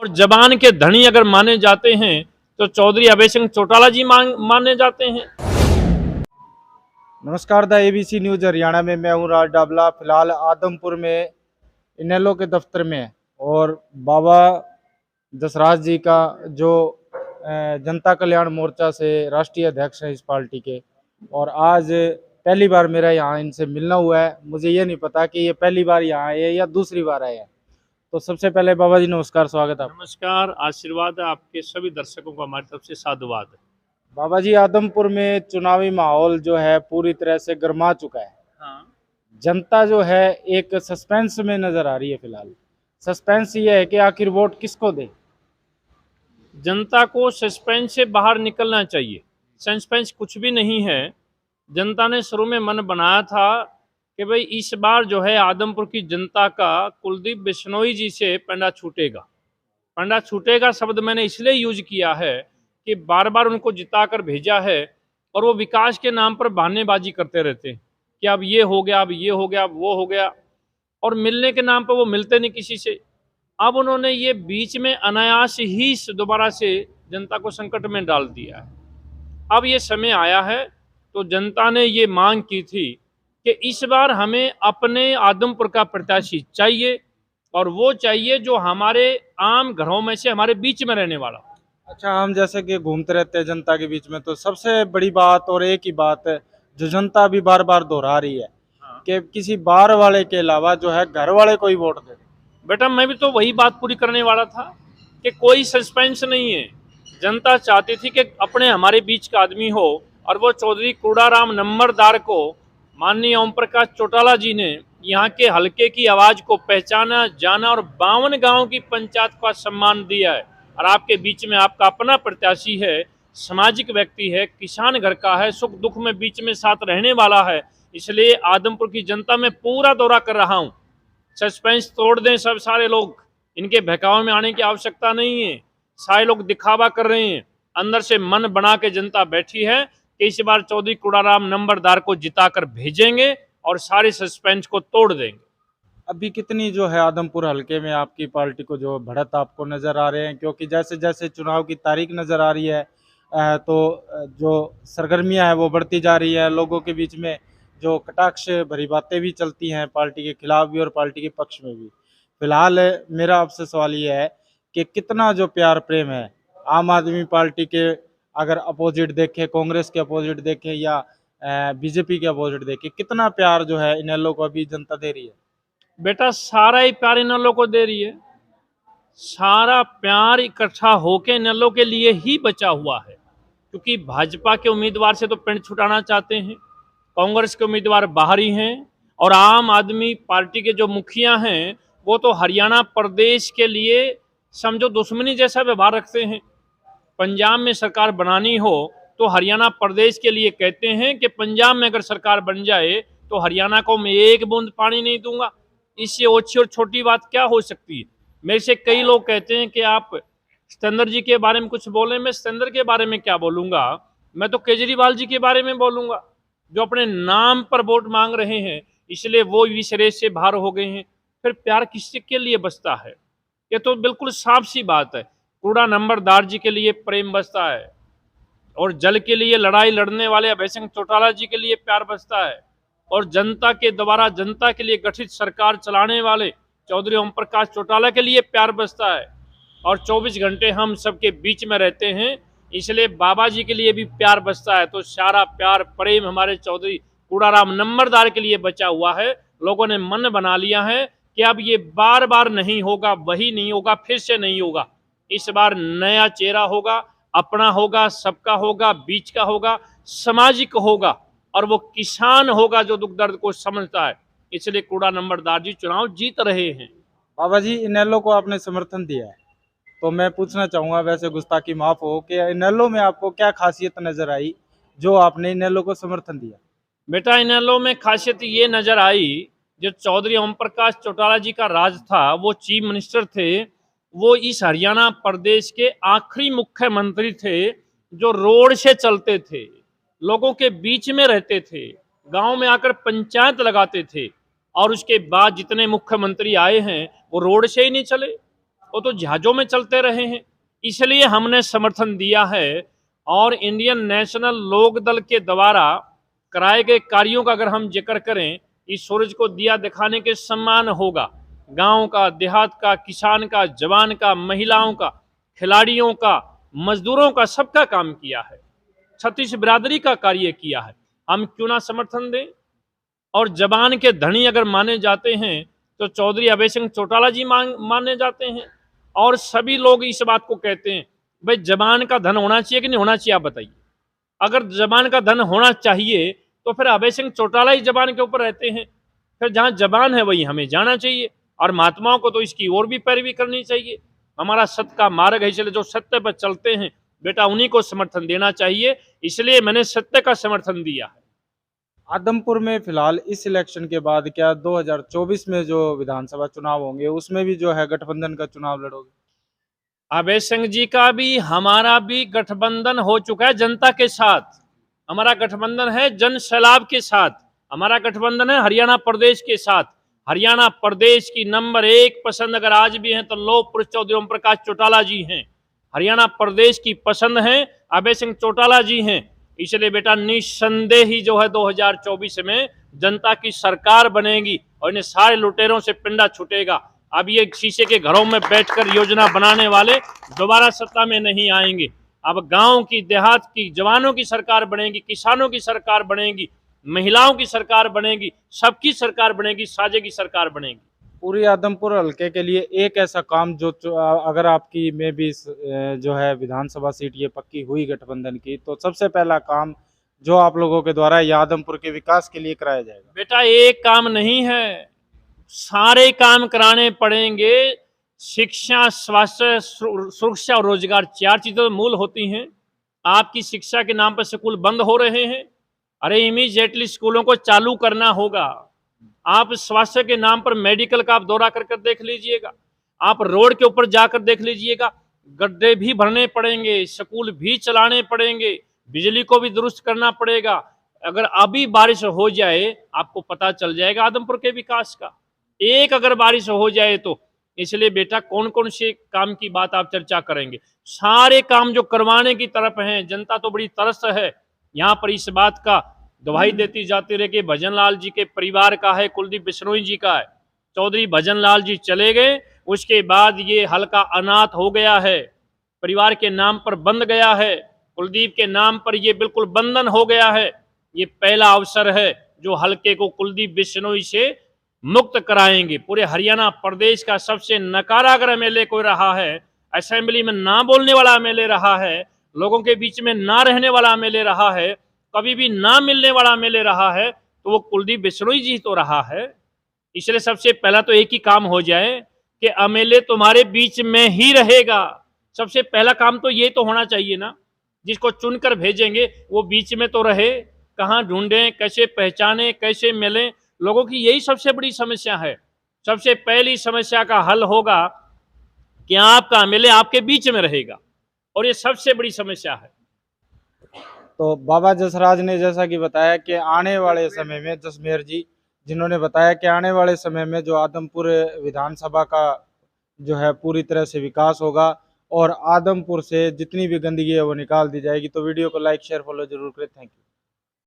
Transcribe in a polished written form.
और जबान के धनी अगर माने जाते हैं तो चौधरी अभय सिंह चौटाला जी माने जाते हैं। नमस्कार, द एबीसी न्यूज हरियाणा में मैं हूं राज डाबला। फिलहाल आदमपुर में इनेलो के दफ्तर में है और बाबा जसराज जी का जो जनता कल्याण मोर्चा से राष्ट्रीय अध्यक्ष हैं इस पार्टी के, और आज पहली बार मेरा यहाँ इनसे मिलना हुआ है। मुझे ये नहीं पता कि ये पहली बार यहाँ आए हैं या दूसरी बार आए हैं। तो सबसे पहले बाबा जी नमस्कार, स्वागत है। नमस्कार, आशीर्वाद है आपके सभी दर्शकों को हमारी तरफ से साधुवाद है। बाबा जी, आदमपुर में चुनावी माहौल जो है पूरी तरह से गर्मा चुका है। हाँ। जनता जो है एक सस्पेंस में नजर आ रही है। फिलहाल सस्पेंस ये है कि आखिर वोट किसको दे। जनता को सस्पेंस से बाहर निकलना चाहिए। सस्पेंस कुछ भी नहीं है। जनता ने शुरू में मन बनाया था कि भाई इस बार जो है आदमपुर की जनता का कुलदीप बिश्नोई जी से पंडा छूटेगा। पंडा छूटेगा शब्द मैंने इसलिए यूज किया है कि बार बार उनको जिताकर भेजा है और वो विकास के नाम पर बहानेबाजी करते रहते हैं कि अब ये हो गया, अब ये हो गया, अब वो हो गया, और मिलने के नाम पर वो मिलते नहीं किसी से। अब उन्होंने ये बीच में अनायास ही दोबारा से जनता को संकट में डाल दिया है। अब ये समय आया है तो जनता ने ये मांग की थी कि इस बार हमें अपने आदमपुर का प्रत्याशी चाहिए, और वो चाहिए जो हमारे आम घरों में से हमारे बीच में रहने वाला। अच्छा, हम जैसे कि घूमते रहते हैं जनता के बीच में, तो सबसे बड़ी बात और एक ही बात है जो जनता भी बार बार दोहरा रही है कि किसी बाहर वाले के अलावा जो है घर वाले को ही वोट दे। बेटा, मैं भी तो वही बात पूरी करने वाला था कि कोई सस्पेंस नहीं है। जनता चाहती थी कि अपने हमारे बीच का आदमी हो, और वो चौधरी कूड़ाराम नंबरदार को माननीय ओम प्रकाश चौटाला जी ने यहाँ के हलके की आवाज को पहचाना, जाना और 52 गांव की पंचायत का सम्मान दिया है। और आपके बीच में आपका अपना प्रत्याशी है, सामाजिक व्यक्ति है, किसान घर का है, सुख दुख में बीच में साथ रहने वाला है। इसलिए आदमपुर की जनता में पूरा दौरा कर रहा हूँ। सस्पेंस तोड़ दें सब सारे लोग, इनके बहकावे में आने की आवश्यकता नहीं है। सारे लोग दिखावा कर रहे हैं, अंदर से मन बना के जनता बैठी है कि इस बार चौधरी कूड़ाराम नंबरदार को जिताकर भेजेंगे और सारे सस्पेंस को तोड़ देंगे। अभी कितनी जो है आदमपुर हलके में आपकी पार्टी को जो बढ़त आपको नजर आ रहे हैं, क्योंकि जैसे जैसे चुनाव की तारीख नजर आ रही है तो जो सरगर्मियां हैं वो बढ़ती जा रही है। लोगों के बीच में जो कटाक्ष भरी बातें भी चलती हैं, पार्टी के खिलाफ भी और पार्टी के पक्ष में भी। फिलहाल मेरा आपसे सवाल ये है कि कितना जो प्यार प्रेम है आम आदमी पार्टी के, अगर अपोजिट देखे, कांग्रेस के अपोजिट देखे या बीजेपी के अपोजिट देखे, कितना प्यार जो है इनेलो को अभी जनता दे रही है? बेटा, सारा ही प्यार इनेलो को दे रही है। सारा प्यार इकट्ठा होके इनेलो के लिए ही बचा हुआ है, क्योंकि भाजपा के उम्मीदवार से तो पिंड छुटाना चाहते हैं, कांग्रेस के उम्मीदवार बाहर ही हैं, और आम आदमी पार्टी के जो मुखिया हैं वो तो हरियाणा प्रदेश के लिए समझो दुश्मनी जैसा व्यवहार रखते हैं। पंजाब में सरकार बनानी हो तो हरियाणा प्रदेश के लिए कहते हैं कि पंजाब में अगर सरकार बन जाए तो हरियाणा को मैं एक बूंद पानी नहीं दूंगा। इससे ओछी और छोटी बात क्या हो सकती है? मेरे से कई लोग कहते हैं कि आप सतेंद्र जी के बारे में कुछ बोले। मैं सतेंद्र के बारे में क्या बोलूंगा? मैं तो केजरीवाल जी के बारे में बोलूंगा, जो अपने नाम पर वोट मांग रहे हैं, इसलिए वो इस रेस से बाहर हो गए हैं। फिर प्यार किसी के लिए बचता है? ये तो बिल्कुल साफ सी बात है। कूड़ा नंबरदार जी के लिए प्रेम बचता है, और जल के लिए लड़ाई लड़ने वाले अभय सिंह चौटाला जी के लिए प्यार बचता है, और जनता के द्वारा जनता के लिए गठित सरकार चलाने वाले चौधरी ओम प्रकाश चौटाला के लिए प्यार बचता है। और 24 घंटे हम सबके बीच में रहते हैं, इसलिए बाबा जी के लिए भी प्यार बचता है। तो सारा प्यार प्रेम हमारे चौधरी कूड़ाराम नंबरदार के लिए बचा हुआ है। लोगों ने मन बना लिया है कि अब ये बार बार नहीं होगा, वही नहीं होगा, फिर से नहीं होगा। इस बार नया चेहरा होगा, अपना होगा, सबका होगा, बीच का होगा, सामाजिक होगा, और वो किसान होगा जो दुख दर्द को समझता है। इसलिए कूड़ा नंबरदार जी चुनाव जीत रहे हैं। बाबा जी, इनेलो को आपने समर्थन दिया है, तो मैं पूछना चाहूंगा, वैसे गुस्ताखी माफ हो, कि इनेलो में आपको क्या खासियत नजर आई जो आपने इनेलो को समर्थन दिया? बेटा, इनेलो में खासियत ये नजर आई, जो चौधरी ओम प्रकाश चौटाला जी का राज था, वो चीफ मिनिस्टर थे, वो इस हरियाणा प्रदेश के आखिरी मुख्यमंत्री थे जो रोड से चलते थे, लोगों के बीच में रहते थे, गांव में आकर पंचायत लगाते थे। और उसके बाद जितने मुख्यमंत्री आए हैं वो रोड से ही नहीं चले, वो तो जहाजों में चलते रहे हैं, इसलिए हमने समर्थन दिया है। और इंडियन नेशनल लोक दल के द्वारा कराए गए कार्यों का अगर हम जिक्र करें, इस सूरज को दिया दिखाने के सम्मान होगा। गांव का, देहात का, किसान का, जवान का, महिलाओं का, खिलाड़ियों का, मजदूरों का, सबका काम किया है, छत्तीस बिरादरी का कार्य किया है, हम क्यों ना समर्थन दें। और जबान के धनी अगर माने जाते हैं तो चौधरी अभय सिंह चौटाला जी माने जाते हैं। और सभी लोग इस बात को कहते हैं, भाई जबान का धन होना चाहिए कि नहीं होना चाहिए, आप बताइए। अगर जबान का धन होना चाहिए तो फिर अभय सिंह चौटाला ही जबान के ऊपर रहते हैं, फिर जहां जबान है वही हमें जाना चाहिए। और महात्माओं को तो इसकी और भी पैरवी करनी चाहिए। हमारा सत्य का मार्ग है, इसलिए जो सत्य पर चलते हैं बेटा उन्हीं को समर्थन देना चाहिए, इसलिए मैंने सत्य का समर्थन दिया है। आदमपुर में फिलहाल इस इलेक्शन के बाद क्या 2024 में जो विधानसभा चुनाव होंगे उसमें भी जो है गठबंधन का चुनाव लड़ोगे? अभय सिंह जी का भी हमारा भी गठबंधन हो चुका है जनता के साथ। हमारा गठबंधन है जन सैलाब के साथ। हमारा गठबंधन है हरियाणा प्रदेश के साथ। हरियाणा प्रदेश की नंबर 1 पसंद अगर आज भी है तो लौह पुरुष चौधरी ओम प्रकाश चौटाला जी हैं। हरियाणा प्रदेश की पसंद है अभय सिंह चौटाला जी हैं। इसलिए बेटा निस्संदेह ही जो है 2024 में जनता की सरकार बनेगी और इन्हें सारे लुटेरों से पिंडा छूटेगा। अब ये शीशे के घरों में बैठकर योजना बनाने वाले दोबारा सत्ता में नहीं आएंगे। अब गांव की, देहात की, जवानों की सरकार बनेगी, किसानों की सरकार बनेगी, महिलाओं की सरकार बनेगी, सबकी सरकार बनेगी, साझे की सरकार बनेगी। पूरी आदमपुर हल्के के लिए एक ऐसा काम जो अगर आपकी में भी जो है विधानसभा सीट ये पक्की हुई गठबंधन की, तो सबसे पहला काम जो आप लोगों के द्वारा ये आदमपुर के विकास के लिए कराया जाएगा? बेटा एक काम नहीं है, सारे काम कराने पड़ेंगे। शिक्षा, स्वास्थ्य, सुरक्षा और रोजगार, 4 चीजें तो मूल होती हैं। आपकी शिक्षा के नाम पर स्कूल बंद हो रहे हैं, अरे इमीडिएटली स्कूलों को चालू करना होगा। आप स्वास्थ्य के नाम पर मेडिकल का आप दौरा कर देख लीजिएगा, आप रोड के ऊपर जाकर देख लीजिएगा, गड्ढे भी भरने पड़ेंगे, स्कूल भी चलाने पड़ेंगे, बिजली को भी दुरुस्त करना पड़ेगा। अगर अभी बारिश हो जाए आपको पता चल जाएगा आदमपुर के विकास का, एक अगर बारिश हो जाए तो। इसलिए बेटा कौन कौन से काम की बात आप चर्चा करेंगे, सारे काम जो करवाने की तरफ हैं। जनता तो बड़ी तरस है यहाँ पर इस बात का, दवाई देती जाती रहे कि भजन लाल जी के परिवार का है, कुलदीप बिश्नोई जी का है। चौधरी भजन लाल जी चले गए, उसके बाद ये हल्का अनाथ हो गया है, परिवार के नाम पर बंद गया है, कुलदीप के नाम पर ये बिल्कुल बंधन हो गया है। ये पहला अवसर है जो हल्के को कुलदीप बिश्नोई से मुक्त कराएंगे। पूरे हरियाणा प्रदेश का सबसे नकारा अगर एमएलए कोई रहा है, असेंबली में ना बोलने वाला एमएलए रहा है, लोगों के बीच में ना रहने वाला एमएलए रहा है, कभी भी ना मिलने वाला एमएलए रहा है, तो वो कुलदीप बिश्नोई जी तो रहा है। इसलिए सबसे पहला तो एक ही काम हो जाए कि एमएलए तुम्हारे बीच में ही रहेगा। सबसे पहला काम तो ये तो होना चाहिए ना, जिसको चुनकर भेजेंगे वो बीच में तो रहे। कहाँ ढूंढें, कैसे पहचाने, कैसे मिलें, लोगों की यही सबसे बड़ी समस्या है। सबसे पहली समस्या का हल होगा कि आपका एमएलए आपके बीच में रहेगा, और ये सबसे बड़ी समस्या है। तो बाबा जसराज ने जैसा कि बताया कि आने वाले समय में, जसमेर जी जिन्होंने बताया कि आने वाले समय में जो आदमपुर विधानसभा का जो है पूरी तरह से विकास होगा और आदमपुर से जितनी भी गंदगी है वो निकाल दी जाएगी। तो वीडियो को लाइक, शेयर, फॉलो जरूर करें। Thank you.